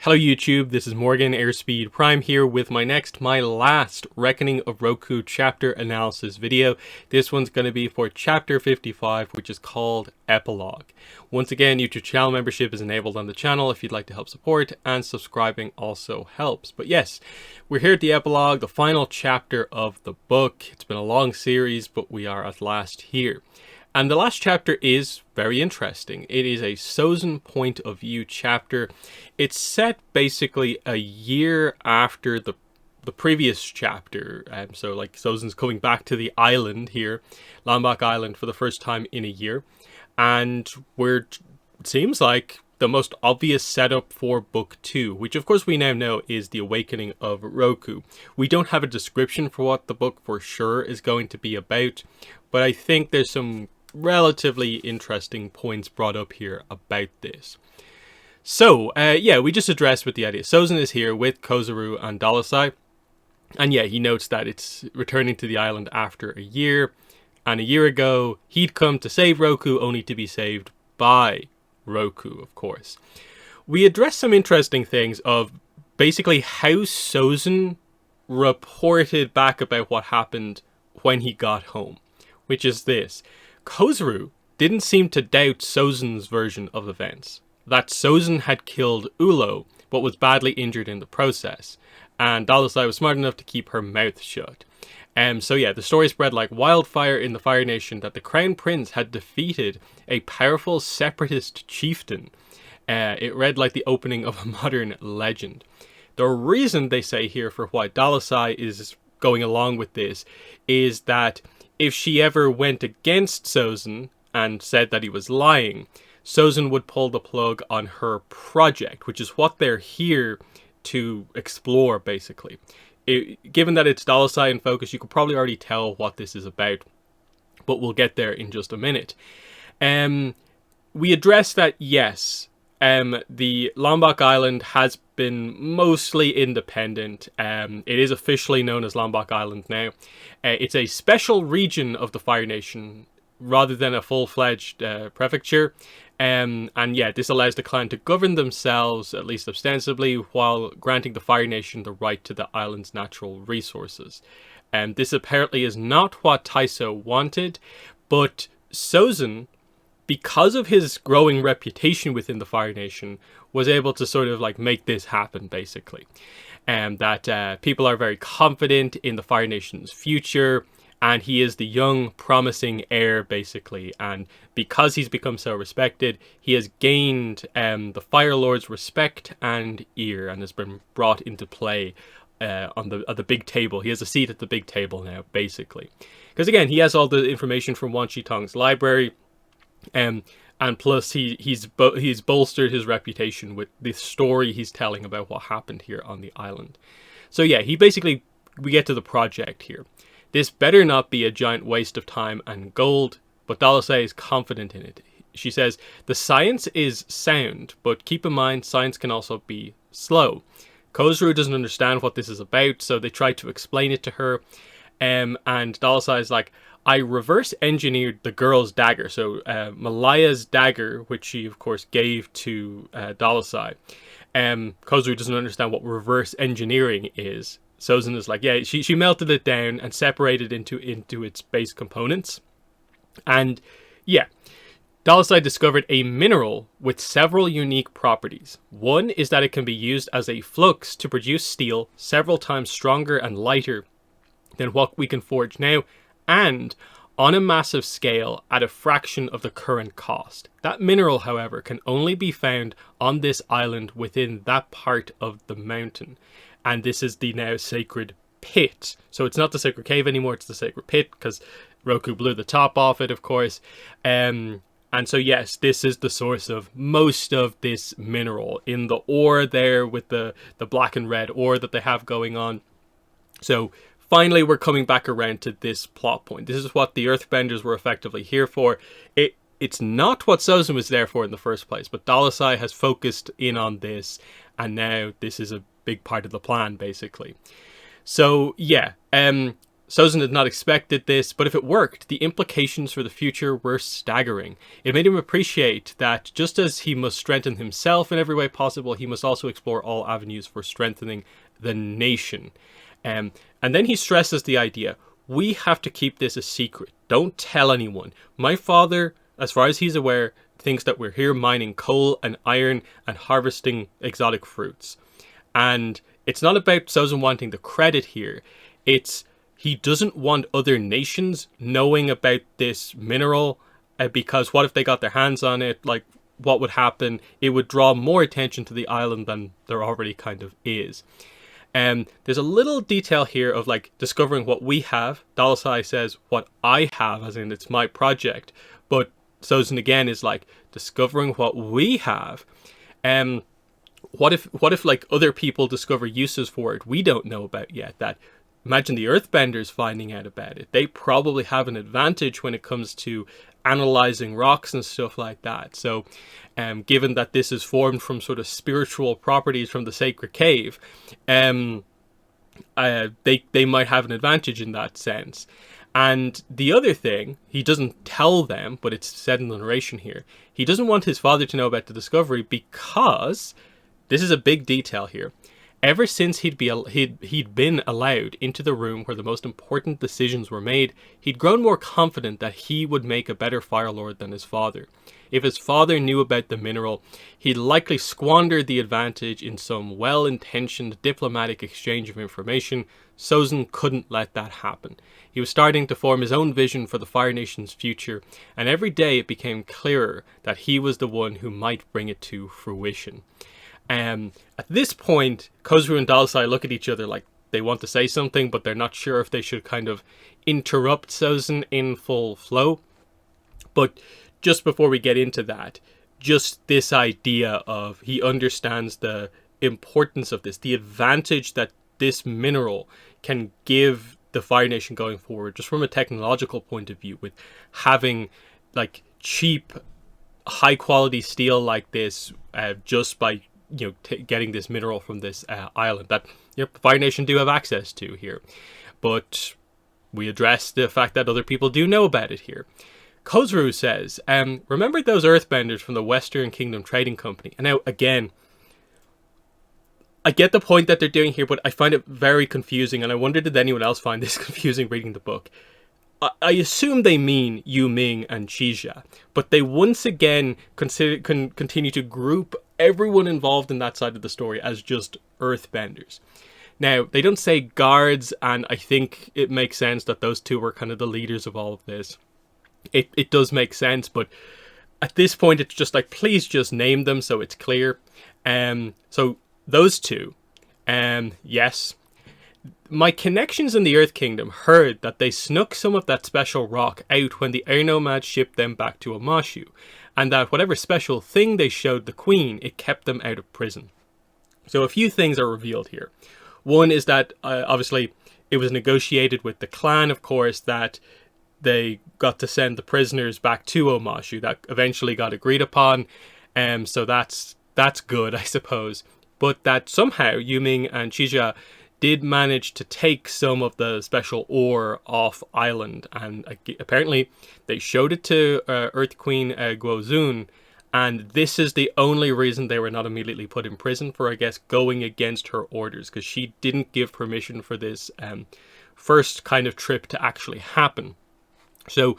Hello YouTube, this is Morgan Airspeed Prime here with my last Reckoning of Roku chapter analysis video. This one's going to be for chapter 55, which is called Epilogue. Once again, YouTube channel membership is enabled on the channel if you'd like to help support, and subscribing also helps. But yes, we're here at the epilogue, the final chapter of the book. It's been a long series, but we are at last here. And the last chapter is very interesting. It is a Sozin point of view chapter. It's set basically a year after the previous chapter. So like Sozin's coming back to the island here, Lombok Island, for the first time in a year. And it seems like the most obvious setup for book 2, which of course we now know is the awakening of Roku. We don't have a description for what the book for sure is going to be about, but I think there's some relatively interesting points brought up here about this. So, yeah, we just addressed with the idea. Sozin is here with Kozuru and Dalasai. And yeah, he notes that it's returning to the island after a year. And a year ago, he'd come to save Roku, only to be saved by Roku, of course. We addressed some interesting things of basically how Sozin reported back about what happened when he got home, which is this. Kozuru didn't seem to doubt Sozin's version of events, that Sozin had killed Ulo, but was badly injured in the process, and Dalasai was smart enough to keep her mouth shut. So yeah, the story spread like wildfire in the Fire Nation that the Crown Prince had defeated a powerful separatist chieftain. It read like the opening of a modern legend. The reason they say here for why Dalasai is going along with this is that if she ever went against Sozin and said that he was lying, Sozin would pull the plug on her project, which is what they're here to explore, basically. Given that it's Dalasai in focus, you could probably already tell what this is about, but we'll get there in just a minute. We addressed that, yes, the Lombok Island has been mostly independent. It is officially known as Lombok Island now. It's a special region of the Fire Nation rather than a full-fledged prefecture. And yeah, this allows the clan to govern themselves, at least ostensibly, while granting the Fire Nation the right to the island's natural resources. This apparently is not what Taiso wanted, but Sozin, because of his growing reputation within the Fire Nation, was able to sort of like make this happen, basically. That people are very confident in the Fire Nation's future, and he is the young, promising heir, basically. And because he's become so respected, he has gained the Fire Lord's respect and ear, and has been brought into play at the big table. He has a seat at the big table now, basically. Because again, he has all the information from Wan Shi Tong's library. And plus he's bolstered his reputation with the story he's telling about what happened here on the island. So yeah, we get to the project here. This better not be a giant waste of time and gold, but Dalasai is confident in it. She says, the science is sound, but keep in mind science can also be slow. Kozuru doesn't understand what this is about, so they try to explain it to her. And Dalasai is like, I reverse engineered the girl's dagger. So Malaya's dagger, which she of course gave to Dalasai. Kozuru doesn't understand what reverse engineering is. Sozin is like, yeah, she melted it down and separated into its base components. And yeah, Dalasai discovered a mineral with several unique properties. One is that it can be used as a flux to produce steel several times stronger and lighter than what we can forge now, and on a massive scale at a fraction of the current cost. That mineral, however, can only be found on this island within that part of the mountain. And this is the now sacred pit. So it's not the sacred cave anymore, it's the sacred pit, because Roku blew the top off it, of course. And so yes, this is the source of most of this mineral in the ore there, with the black and red ore that they have going on. So finally, we're coming back around to this plot point. This is what the Earthbenders were effectively here for. It's not what Sozin was there for in the first place, but Dalasai has focused in on this, and now this is a big part of the plan, basically. So yeah, Sozin had not expected this, but if it worked, the implications for the future were staggering. It made him appreciate that just as he must strengthen himself in every way possible, he must also explore all avenues for strengthening the nation. And then he stresses the idea, we have to keep this a secret. Don't tell anyone. My father, as far as he's aware, thinks that we're here mining coal and iron and harvesting exotic fruits. And it's not about Sozin wanting the credit here. It's he doesn't want other nations knowing about this mineral, because what if they got their hands on it? Like, what would happen? It would draw more attention to the island than there already kind of is. There's a little detail here of like discovering what we have. Dalasai says what I have, as in it's my project. But Sozin again is like discovering what we have. What if like other people discover uses for it we don't know about yet? That imagine the Earthbenders finding out about it. They probably have an advantage when it comes to analyzing rocks and stuff like that. So given that this is formed from sort of spiritual properties from the sacred cave, they might have an advantage in that sense. And the other thing, he doesn't tell them, but it's said in the narration here, he doesn't want his father to know about the discovery because, this is a big detail here, ever since he'd been allowed into the room where the most important decisions were made, he'd grown more confident that he would make a better Fire Lord than his father. If his father knew about the mineral, he'd likely squander the advantage in some well-intentioned diplomatic exchange of information. Sozin couldn't let that happen. He was starting to form his own vision for the Fire Nation's future, and every day it became clearer that he was the one who might bring it to fruition. At this point, Khosrou and Dalasai look at each other like they want to say something, but they're not sure if they should kind of interrupt Sozin in full flow. But just before we get into that, just this idea of he understands the importance of this, the advantage that this mineral can give the Fire Nation going forward, just from a technological point of view, with having like cheap, high quality steel like this, just by getting this mineral from this island that the Fire Nation do have access to here. But we address the fact that other people do know about it here. Khosrou says, remember those Earthbenders from the Western Kingdom Trading Company? And now, again, I get the point that they're doing here, but I find it very confusing, and I wonder did anyone else find this confusing reading the book. I assume they mean Yu Ming and Qixia, but they once again continue to group everyone involved in that side of the story as just Earthbenders. Now, they don't say guards, and I think it makes sense that those two were kind of the leaders of all of this. It does make sense, but at this point it's just like, please just name them so it's clear. So those two, yes. My connections in the Earth Kingdom heard that they snuck some of that special rock out when the air nomads shipped them back to Omashu, and that whatever special thing they showed the Queen, it kept them out of prison. So a few things are revealed here. One is that, obviously, it was negotiated with the clan, of course, that they got to send the prisoners back to Omashu. That eventually got agreed upon, so that's good, I suppose. But that somehow Yu Ming and Qixia did manage to take some of the special ore off island, and apparently they showed it to Earth Queen Guozun, and this is the only reason they were not immediately put in prison for, I guess, going against her orders, because she didn't give permission for this first kind of trip to actually happen. So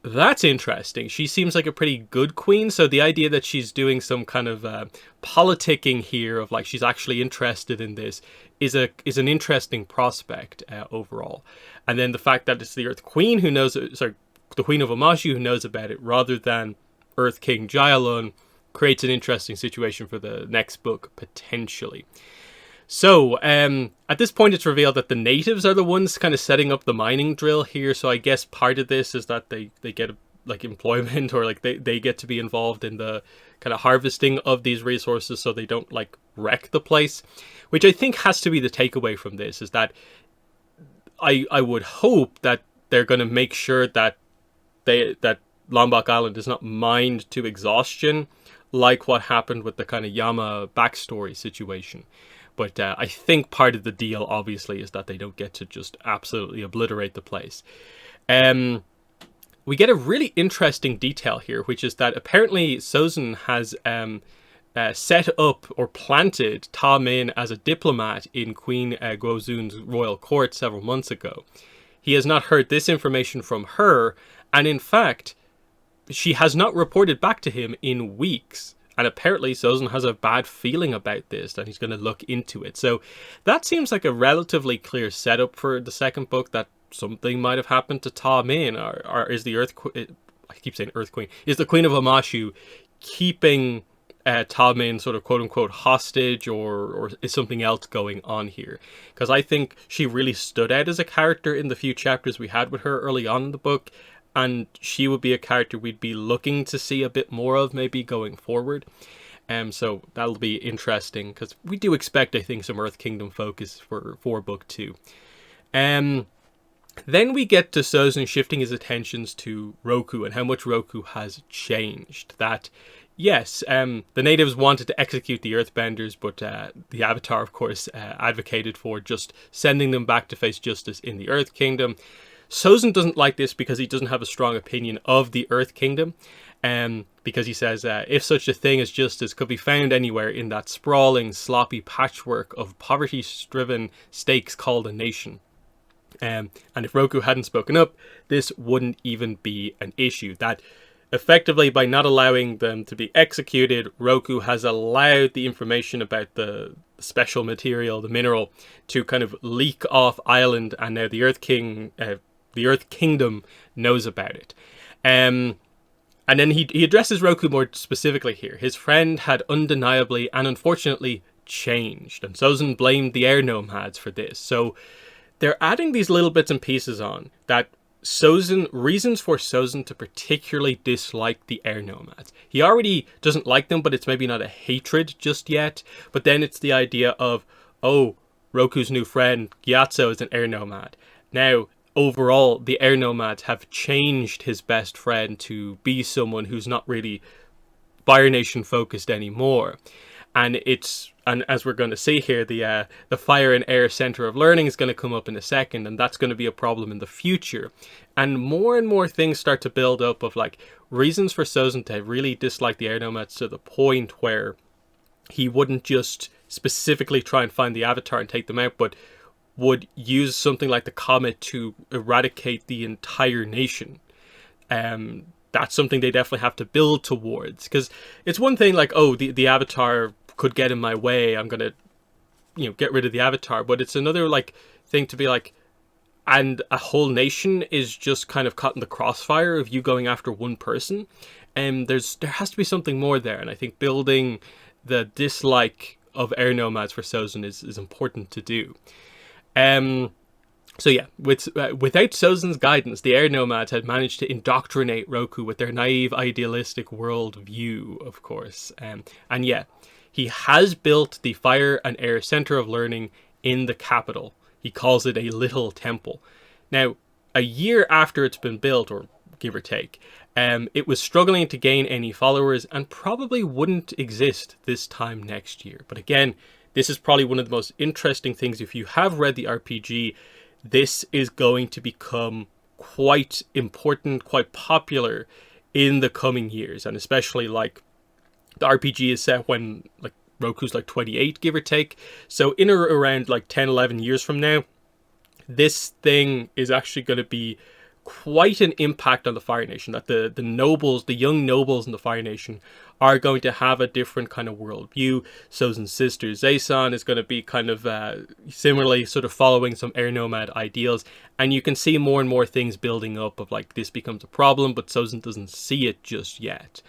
that's interesting. She seems like a pretty good queen, so the idea that she's doing some kind of politicking here, of like she's actually interested in this, is an interesting prospect overall. And then the fact that it's the Earth Queen who knows, sorry, the Queen of Omashu who knows about it, rather than Earth King Jaialun, creates an interesting situation for the next book, potentially. So, at this point it's revealed that the natives are the ones kind of setting up the mining drill here, so I guess part of this is that they get like employment, or like they get to be involved in the kind of harvesting of these resources so they don't like wreck the place, which I think has to be the takeaway from this, is that I would hope that they're going to make sure that that Lombok Island is not mined to exhaustion like what happened with the kind of Yama backstory situation. But I think part of the deal, obviously, is that they don't get to just absolutely obliterate the place. We get a really interesting detail here, which is that apparently Sozin has set up or planted Ta Min as a diplomat in Queen Guozun's royal court several months ago. He has not heard this information from her, and in fact, she has not reported back to him in weeks. And apparently Sozin has a bad feeling about this, and he's going to look into it. So that seems like a relatively clear setup for the second book, that something might have happened to Ta Min, or is the I keep saying Earth Queen, is the Queen of Amashu keeping Ta Min sort of quote-unquote hostage, or is something else going on here? Because I think she really stood out as a character in the few chapters we had with her early on in the book, and she would be a character we'd be looking to see a bit more of maybe going forward. So that'll be interesting, because we do expect, I think, some Earth Kingdom focus for book 2. Then we get to Sozin shifting his attentions to Roku and how much Roku has changed. That, yes, the natives wanted to execute the Earthbenders, but the Avatar, of course, advocated for just sending them back to face justice in the Earth Kingdom. Sozin doesn't like this because he doesn't have a strong opinion of the Earth Kingdom, because he says if such a thing as justice could be found anywhere in that sprawling, sloppy patchwork of poverty-striven stakes called a nation. And if Roku hadn't spoken up, this wouldn't even be an issue. That effectively, by not allowing them to be executed, Roku has allowed the information about the special material, the mineral, to kind of leak off island, and now the Earth Kingdom knows about it. And then he addresses Roku more specifically here. His friend had undeniably and unfortunately changed, and Sozin blamed the air nomads for this. So they're adding these little bits and pieces on that reasons for Sozin to particularly dislike the air nomads. He already doesn't like them, but it's maybe not a hatred just yet. But then it's the idea of, oh, Roku's new friend Gyatso is an air nomad. Now, overall, the air nomads have changed his best friend to be someone who's not really Fire Nation focused anymore. And as we're going to see here, the Fire and Air Center of Learning is going to come up in a second, and that's going to be a problem in the future. And more things start to build up of like reasons for Sozin to really dislike the air nomads, to the point where he wouldn't just specifically try and find the Avatar and take them out, but would use something like the comet to eradicate the entire nation. That's something they definitely have to build towards, because it's one thing like, oh, the Avatar could get in my way, I'm gonna get rid of the Avatar, but it's another like thing to be like, and a whole nation is just kind of caught in the crossfire of you going after one person, and there has to be something more there. And I think building the dislike of air nomads for Sozin is important to do. So yeah, without Sozin's guidance, the air nomads had managed to indoctrinate Roku with their naive, idealistic world view, of course. And yeah, he has built the Fire and Air Center of Learning in the capital. He calls it a little temple. Now, a year after it's been built, or give or take, it was struggling to gain any followers and probably wouldn't exist this time next year. But again, this is probably one of the most interesting things. If you have read the RPG, this is going to become quite important, quite popular in the coming years. And especially like the RPG is set when like Roku's like 28, give or take. So in or around like 10, 11 years from now, this thing is actually going to be quite an impact on the Fire Nation. That the nobles, the young nobles in the Fire Nation are going to have a different kind of worldview. Sozin's sister Zaysan is going to be kind of similarly sort of following some air nomad ideals, and you can see more and more things building up of like this becomes a problem, but Sozin doesn't see it just yet.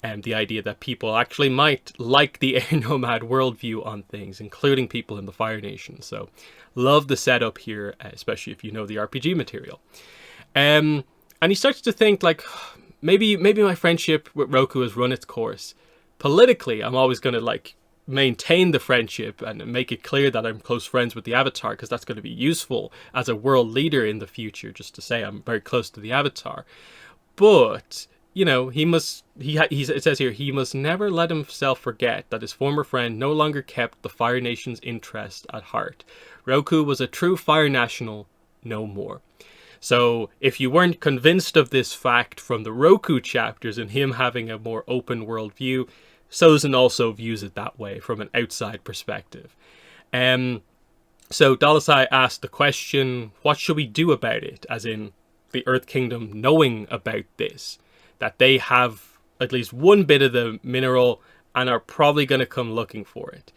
And the idea that people actually might like the air nomad worldview on things, including people in the Fire Nation. So love the setup here, especially if you know the RPG material. And he starts to think like, maybe my friendship with Roku has run its course. Politically, I'm always going to like maintain the friendship and make it clear that I'm close friends with the Avatar, because that's going to be useful as a world leader in the future, just to say I'm very close to the Avatar. But you know, it says here, he must never let himself forget that his former friend no longer kept the Fire Nation's interest at heart. Roku was a true Fire National no more. So if you weren't convinced of this fact from the Roku chapters and him having a more open world view, Sozin also views it that way from an outside perspective. So Dalasai asked the question, what should we do about it? As in the Earth Kingdom knowing about this, that they have at least one bit of the mineral and are probably going to come looking for it.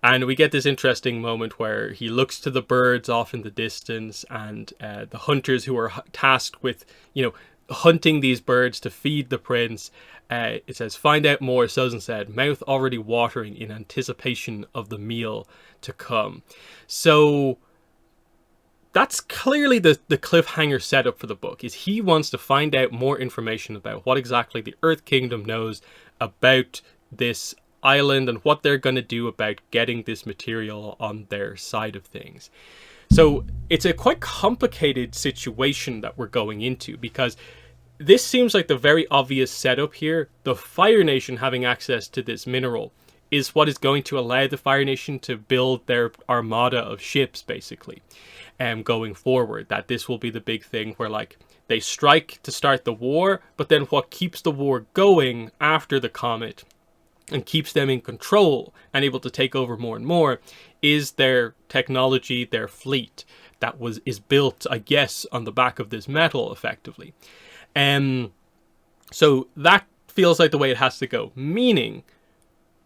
And we get this interesting moment where he looks to the birds off in the distance, and the hunters who are tasked with, you know, hunting these birds to feed the prince. It says, find out more, Sozin said, mouth already watering in anticipation of the meal to come. So that's clearly the cliffhanger setup for the book, is he wants to find out more information about what exactly the Earth Kingdom knows about this island and what they're going to do about getting this material on their side of things. So it's a quite complicated situation that we're going into, because this seems like the very obvious setup here. The Fire Nation having access to this mineral is what is going to allow the Fire Nation to build their armada of ships, basically, going forward. That this will be the big thing where, like, they strike to start the war, but then what keeps the war going after the comet and keeps them in control and able to take over more and more is their technology, their fleet that is built, I guess, on the back of this metal, effectively. So that feels like the way it has to go, meaning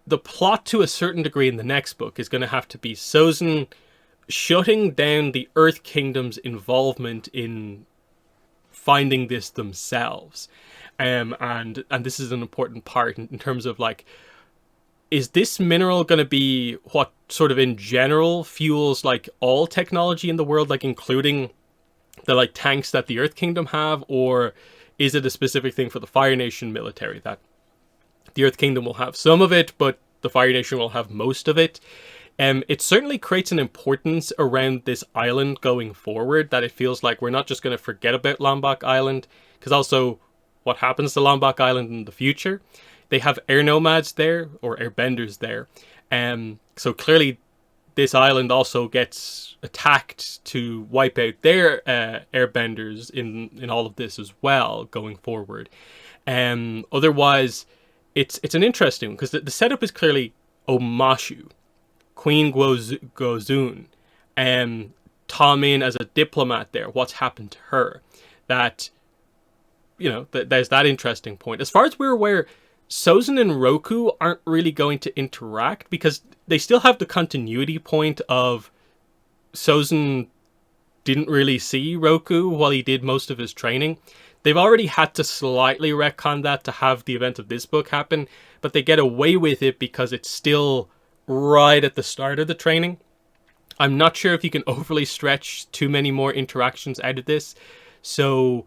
the plot to a certain degree in the next book is going to have to be Sozin shutting down the Earth Kingdom's involvement in finding this themselves. And this is an important part in terms of, like, is this mineral going to be what sort of in general fuels, like, all technology in the world, like including the, like, tanks that the Earth Kingdom have, or is it a specific thing for the Fire Nation military that the Earth Kingdom will have some of it, but the Fire Nation will have most of it? It certainly creates an importance around this island going forward, that it feels like we're not just going to forget about Lombok Island, because also what happens to Lombok Island in the future? They have air nomads there, or airbenders there. So clearly this island also gets attacked to wipe out their airbenders in all of this as well going forward. Otherwise, it's an interesting one, because the setup is clearly Omashu, Queen Gozun, Ta Min as a diplomat there. What's happened to her? That, you know, there's that interesting point. As far as we're aware, Sozin and Roku aren't really going to interact, because they still have the continuity point of Sozin didn't really see Roku while he did most of his training. They've already had to slightly retcon that to have the event of this book happen, but they get away with it because it's still right at the start of the training. I'm not sure if you can overly stretch too many more interactions out of this. So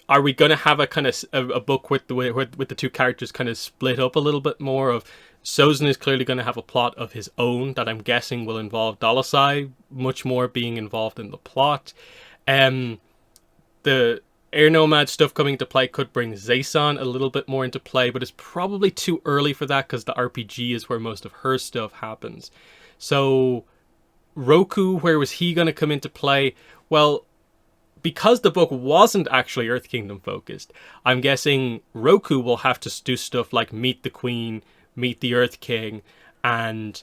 are we going to have a kind of a book with the two characters kind of split up a little bit more? Of Sozin is clearly going to have a plot of his own that I'm guessing will involve Dalasai much more being involved in the plot. The air nomad stuff coming into play could bring Zaysan a little bit more into play, but it's probably too early for that because the RPG is where most of her stuff happens. So Roku, where was he going to come into play? Well, because the book wasn't actually Earth Kingdom focused, I'm guessing Roku will have to do stuff like meet the Queen, meet the Earth King, and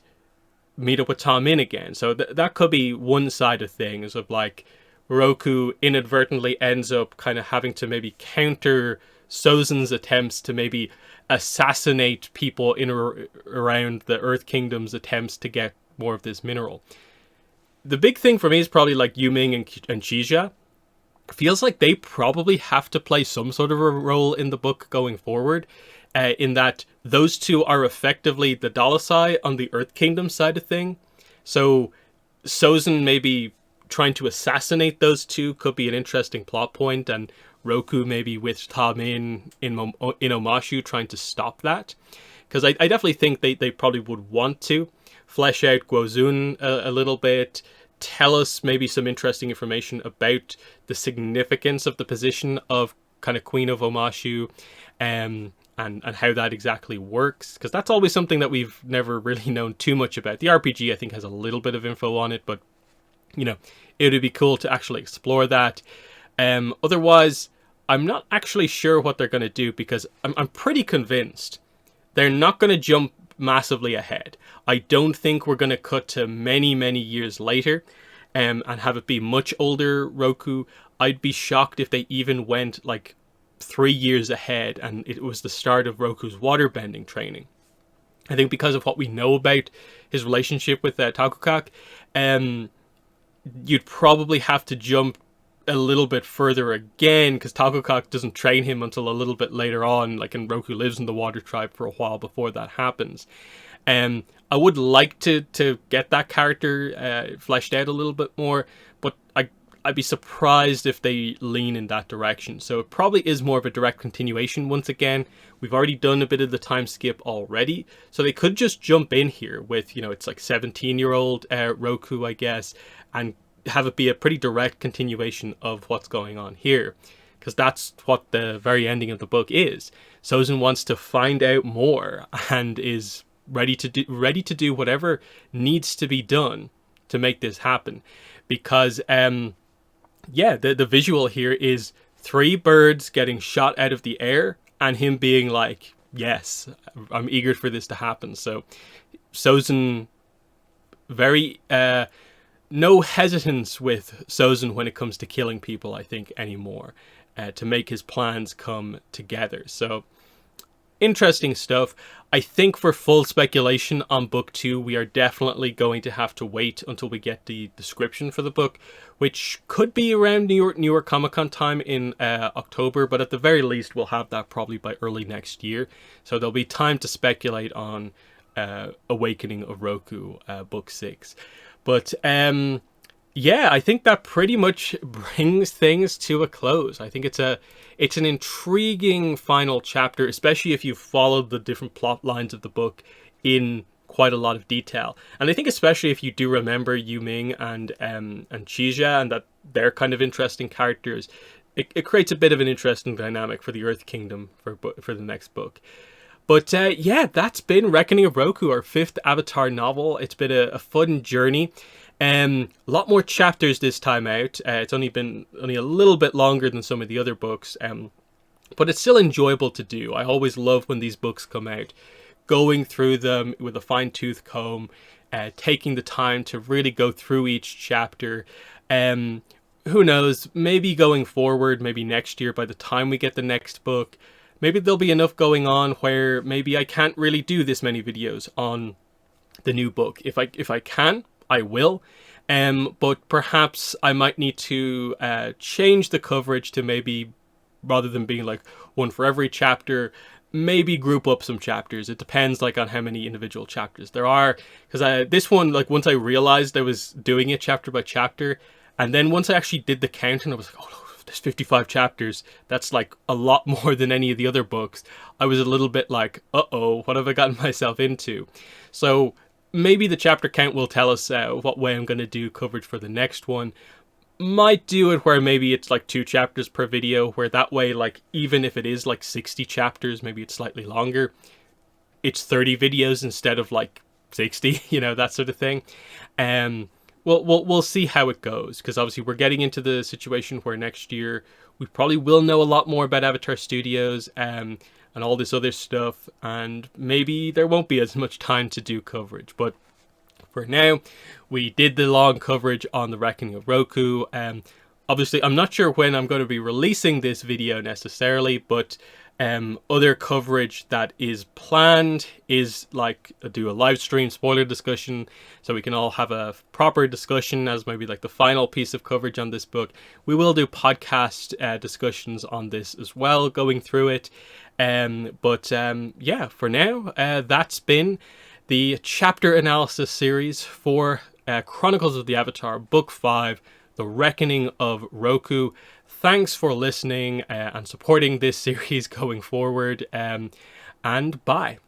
meet up with Ta Min again. So that could be one side of things, of like Roku inadvertently ends up kind of having to maybe counter Sozin's attempts to maybe assassinate people in or around the Earth Kingdom's attempts to get more of this mineral. The big thing for me is probably like Yuming and Chija. Feels like they probably have to play some sort of a role in the book going forward, in that those two are effectively the Dalasai on the Earth Kingdom side of thing. So Sozin maybe trying to assassinate those two could be an interesting plot point, and Roku maybe with Ta Min in Omashu trying to stop that. Because I definitely think they probably would want to flesh out Gozun a little bit, tell us maybe some interesting information about the significance of the position of kind of Queen of Omashu, and how that exactly works, because that's always something that we've never really known too much about. The RPG, I think, has a little bit of info on it, but you know, it would be cool to actually explore that. Otherwise, I'm not actually sure what they're going to do, because I'm pretty convinced they're not going to jump massively ahead. I don't think we're going to cut to many, many years later and have it be much older Roku. I'd be shocked if they even went like 3 years ahead and it was the start of Roku's waterbending training. I think because of what we know about his relationship with Takukak, you'd probably have to jump a little bit further again, because Takukak doesn't train him until a little bit later on, like, and Roku lives in the water tribe for a while before that happens. I would like to get that character fleshed out a little bit more, but I'd be surprised if they lean in that direction. So it probably is more of a direct continuation once again. We've already done a bit of the time skip already, so they could just jump in here with, you know, it's like 17-year-old Roku, I guess, and have it be a pretty direct continuation of what's going on here, because that's what the very ending of the book is. Sozin wants to find out more and is ready to do whatever needs to be done to make this happen, because yeah, the visual here is 3 birds getting shot out of the air and him being like, yes, I'm eager for this to happen. So Sozin, very no hesitance with Sozin when it comes to killing people, I think, anymore, to make his plans come together. So interesting stuff. I think for full speculation on book 2, we are definitely going to have to wait until we get the description for the book, which could be around New York Comic Con time in October, but at the very least we'll have that probably by early next year. So there'll be time to speculate on Awakening of Roku, book 6. But yeah, I think that pretty much brings things to a close. I think it's an intriguing final chapter, especially if you followed the different plot lines of the book in quite a lot of detail. And I think especially if you do remember Yu Ming and Chija, and that they're kind of interesting characters, it creates a bit of an interesting dynamic for the Earth Kingdom for the next book. But yeah, that's been Reckoning of Roku, our 5th Avatar novel. It's been a fun journey. A lot more chapters this time out. It's only a little bit longer than some of the other books, but it's still enjoyable to do. I always love when these books come out, going through them with a fine-tooth comb, taking the time to really go through each chapter. Who knows, maybe going forward, maybe next year by the time we get the next book, maybe there'll be enough going on where maybe I can't really do this many videos on the new book. If I can, I will. But perhaps I might need to change the coverage to maybe, rather than being like one for every chapter, maybe group up some chapters. It depends like on how many individual chapters there are. Because this one, like, once I realized I was doing it chapter by chapter, and then once I actually did the counting, I was like, oh, there's 55 chapters. That's like a lot more than any of the other books. I was a little bit like, uh-oh, what have I gotten myself into? So maybe the chapter count will tell us what way I'm going to do coverage for the next one. Might do it where maybe it's like 2 chapters per video, where that way, like, even if it is like 60 chapters, maybe it's slightly longer, it's 30 videos instead of like 60, you know, that sort of thing. We'll see how it goes, because obviously we're getting into the situation where next year we probably will know a lot more about Avatar Studios and all this other stuff, and maybe there won't be as much time to do coverage. But for now, we did the long coverage on the Reckoning of Roku. Obviously, I'm not sure when I'm going to be releasing this video necessarily, but other coverage that is planned is like do a live stream spoiler discussion, so we can all have a proper discussion as maybe like the final piece of coverage on this book. We will do podcast discussions on this as well, going through it. But yeah, for now, that's been the chapter analysis series for Chronicles of the Avatar, Book 5, The Reckoning of Roku. Thanks for listening and supporting this series going forward, and bye.